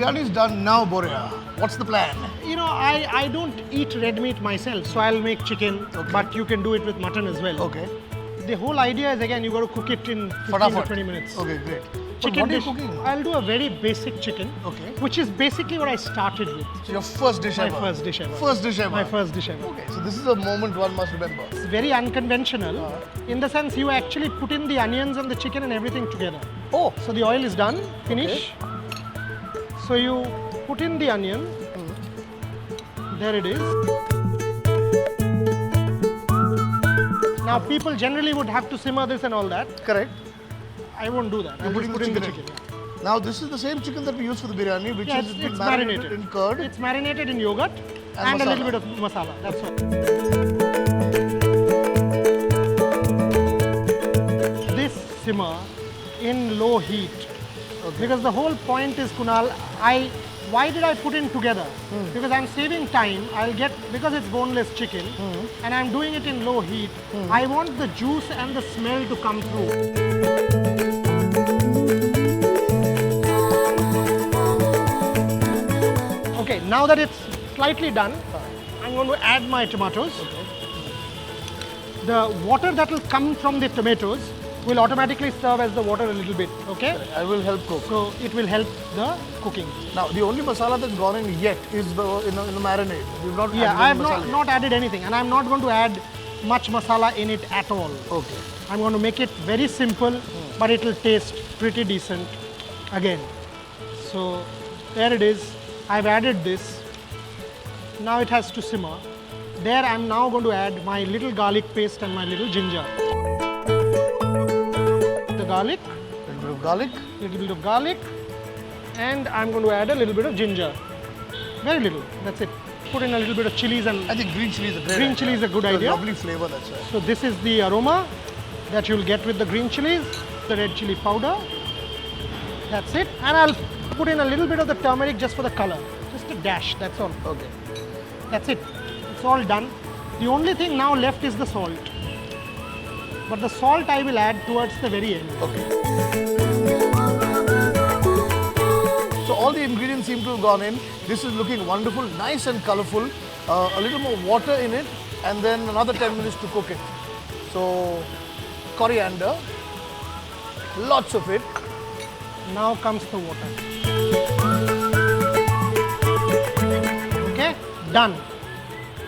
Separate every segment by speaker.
Speaker 1: biryani is done now, Boria. What's the plan?
Speaker 2: You know, I don't eat red meat myself, so I'll make chicken, but you can do it with mutton as well.
Speaker 1: Okay.
Speaker 2: The whole idea is, again, you got to cook it in 15 to 20 minutes.
Speaker 1: Okay, great.
Speaker 2: Chicken
Speaker 1: what are you
Speaker 2: dish,
Speaker 1: cooking?
Speaker 2: I'll do a very basic chicken,
Speaker 1: Okay.
Speaker 2: which is basically what I started with.
Speaker 1: So your first dish
Speaker 2: My
Speaker 1: ever?
Speaker 2: first dish ever.
Speaker 1: First dish ever?
Speaker 2: My first dish ever.
Speaker 1: Okay, so this is a moment one must remember.
Speaker 2: It's very unconventional in the sense you actually put in the onions and the chicken and everything together.
Speaker 1: Oh,
Speaker 2: So the oil is done, finish. So you put in the onion. There it is. Now people generally would have to simmer this and all that.
Speaker 1: correct.
Speaker 2: I won't do that. I'll
Speaker 1: putting
Speaker 2: just
Speaker 1: the
Speaker 2: put in the
Speaker 1: chicken in.
Speaker 2: chicken.
Speaker 1: Now this is the same chicken that we use for the biryani, which
Speaker 2: Yeah,
Speaker 1: is
Speaker 2: it's
Speaker 1: marinated in curd.
Speaker 2: It's marinated in yogurt and a
Speaker 1: masala.
Speaker 2: little bit of masala. That's all. This simmer in low heat. Because the whole point is, Kunal, why did I put in together? Because I'm saving time. Because it's boneless chicken and I'm doing it in low heat, I want the juice and the smell to come through. Okay, now that it's slightly done, I'm going to add my tomatoes. The water that will come from the tomatoes will automatically serve as the water a little bit, okay?
Speaker 1: I will help cook.
Speaker 2: So it will help the cooking.
Speaker 1: Now the only masala that's gone in yet is in the marinade. We've not
Speaker 2: Yeah,
Speaker 1: added
Speaker 2: I have
Speaker 1: any masala
Speaker 2: not added anything, and I'm not going to add much masala in it at all.
Speaker 1: yet. Okay.
Speaker 2: I'm going to make it very simple, but it will taste pretty decent again. So there it is. I've added this. Now it has to simmer. There I'm now going to add my little garlic paste and my little ginger. The garlic,
Speaker 1: Little bit of garlic.
Speaker 2: and I'm going to add a little bit of ginger. Very little, that's it. Put in a little bit of chilies and
Speaker 1: I think green chili is a great
Speaker 2: Green
Speaker 1: idea.
Speaker 2: chili is a good
Speaker 1: It's
Speaker 2: idea.
Speaker 1: lovely flavor, that's right.
Speaker 2: so this is the aroma that you'll get with the green chilies, the red chili powder. That's it. And I'll put in a little bit of the turmeric just for the color. Just a dash, that's all.
Speaker 1: Okay.
Speaker 2: That's it. It's all done. The only thing now left is the salt. But the salt I will add towards the very end.
Speaker 1: Okay. So all the ingredients seem to have gone in. This is looking wonderful, nice and colorful. A little more water in it, and then another 10 minutes to cook it. So coriander, lots of it.
Speaker 2: Now comes the water. Okay, done.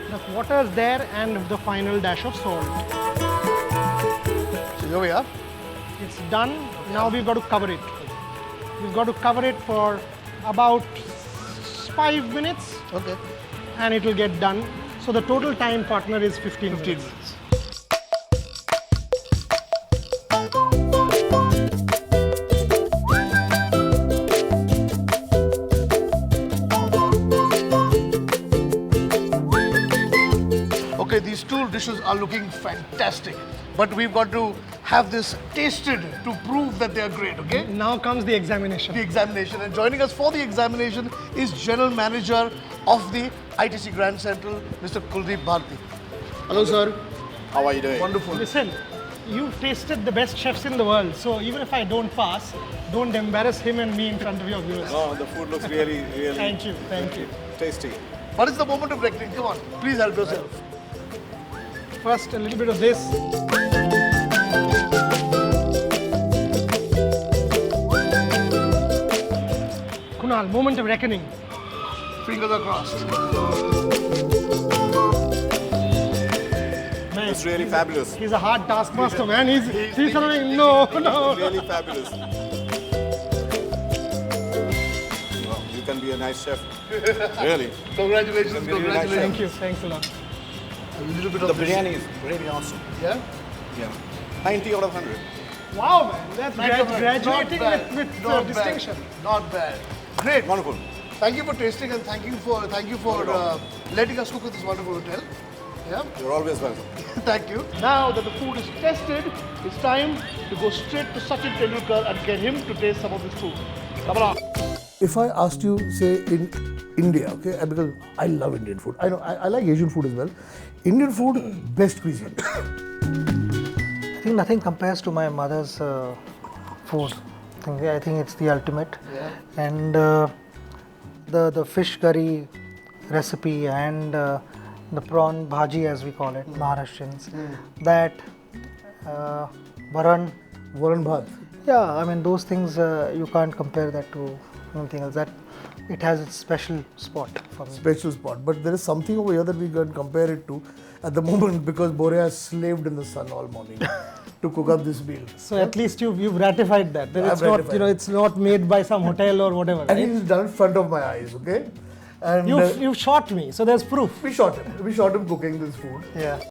Speaker 2: The water is there and the final dash of salt.
Speaker 1: So here we are.
Speaker 2: It's done. Now we've got to cover it. We've got to cover it for about 5 minutes
Speaker 1: Okay.
Speaker 2: and it will get done. So the total time, partner, is 15
Speaker 1: 15
Speaker 2: minutes.
Speaker 1: minutes. Okay, these two dishes are looking fantastic, but we've got to have this tasted to prove that they are great, okay?
Speaker 2: Now comes the examination.
Speaker 1: The examination, and joining us for the examination is General Manager of the ITC Grand Central, Mr. Kuldeep Bharti. Hello, sir.
Speaker 3: How are you doing?
Speaker 1: Wonderful.
Speaker 2: Listen, you've tasted the best chefs in the world, so even if I don't pass, don't embarrass him and me in front of your viewers.
Speaker 3: No, the food looks really, really
Speaker 2: Thank you, thank you.
Speaker 3: tasty.
Speaker 1: What is the moment of reckoning? Come on, please help yourself.
Speaker 2: First, a little bit of this. Kunal, moment of reckoning.
Speaker 1: Fingers are crossed.
Speaker 2: Man,
Speaker 3: It's really fabulous.
Speaker 2: he's a hard taskmaster, man. He's sort of like, no.
Speaker 3: Really fabulous. Wow, you can be a nice chef. Really.
Speaker 1: Congratulations,
Speaker 3: Really nice
Speaker 1: congratulations.
Speaker 2: Thank you, thanks a lot.
Speaker 1: A little bit
Speaker 3: The
Speaker 1: of this.
Speaker 3: biryani is really awesome.
Speaker 1: Yeah?
Speaker 3: Yeah. 90 out of 100.
Speaker 2: Wow, man, that's
Speaker 1: Not
Speaker 2: graduating
Speaker 1: bad.
Speaker 2: with
Speaker 1: Not
Speaker 2: distinction.
Speaker 1: Bad. Not bad. Great.
Speaker 3: Wonderful.
Speaker 1: Thank you for tasting and thank you for letting us cook at this wonderful hotel. Yeah.
Speaker 3: You're always welcome.
Speaker 1: Thank you. Now that the food is tested, it's time to go straight to Sachin Tendulkar and get him to taste some of this food. Come on.
Speaker 4: If I asked you, say, in India, okay, because I love Indian food. I know, I like Asian food as well. Indian food, best cuisine.
Speaker 5: I think nothing compares to my mother's food. I think it's the ultimate.
Speaker 1: Yeah.
Speaker 5: And the fish curry recipe and the prawn bhaji, as we call it, Maharashtrians, that varan.
Speaker 4: Varan bhat.
Speaker 5: Yeah, I mean those things you can't compare that to anything else. That it has its special spot for me.
Speaker 4: Special spot. But there is something over here that we can compare it to at the moment because Bore has slaved in the sun all morning to cook up this meal.
Speaker 2: So at least you've ratified that. That
Speaker 4: I've
Speaker 2: it's not,
Speaker 4: ratified.
Speaker 2: it's not made by some hotel or whatever.
Speaker 4: And
Speaker 2: Right?
Speaker 4: he's done it in front of my eyes, okay? And
Speaker 2: You've shot me, so there's proof.
Speaker 4: we shot him. We shot him cooking this food.
Speaker 5: Yeah.